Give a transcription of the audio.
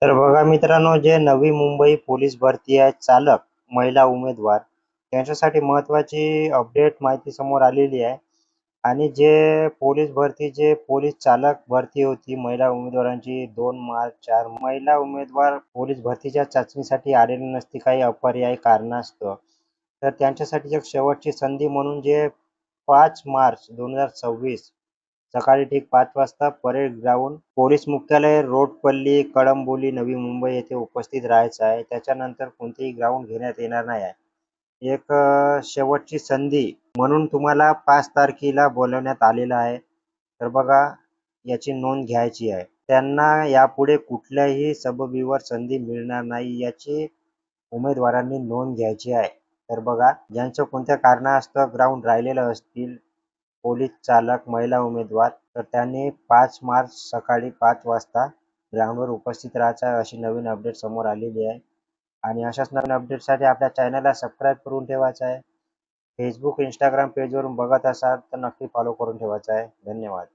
तर बघा मित्रांनो, जे नवी मुंबई पोलीस भरती आहे चालक महिला उमेदवार त्यांच्यासाठी महत्त्वाची अपडेट माहिती समोर आलेली आहे. आणि जे पोलीस भरती जे पोलीस चालक भरती होती महिला उमेदवारांची 2 मार्च 4 महिला उमेदवार पोलीस भरतीच्या चाचणीसाठी आलेले नसते काही अपरिहार्य कारणास्तव. तर त्यांच्यासाठी एक शेवटची संधी म्हणून जे 5 मार्च 2026 सकाळी ठीक 5 वाजता परेड ग्राउंड, पोलीस मुख्यालय, रोडपल्ली, कळंबोली, नवी मुंबई येथे उपस्थित राहायचं आहे. त्याच्यानंतर कोणतेही ग्राउंड घेण्यात येणार नाही आहे. एक शेवटची संधी म्हणून तुम्हाला 5 तारखेला बोलावण्यात आलेलं आहे. तर बघा, याची नोंद घ्यायची आहे. त्यांना यापुढे कुठल्याही सबबीवर संधी मिळणार नाही याची उमेदवारांनी नोंद घ्यायची आहे. तर बघा, ज्यांचं कोणत्या कारणास्तव ग्राउंड राहिलेलं असतील पोलीस चालक महिला उमेदवार, तर त्यांनी 5 मार्च सकाळी 5 वाजता ग्राउंडवर उपस्थित राहायचं आहे, अशी नवीन अपडेट समोर आलेली आहे. आणि अशाच नवीन अपडेटसाठी आपल्या चॅनलला सबस्क्राईब करून ठेवायचं आहे. फेसबुक, इंस्टाग्राम पेजवरून बघत असाल तर नक्की फॉलो करून ठेवायचं आहे. धन्यवाद.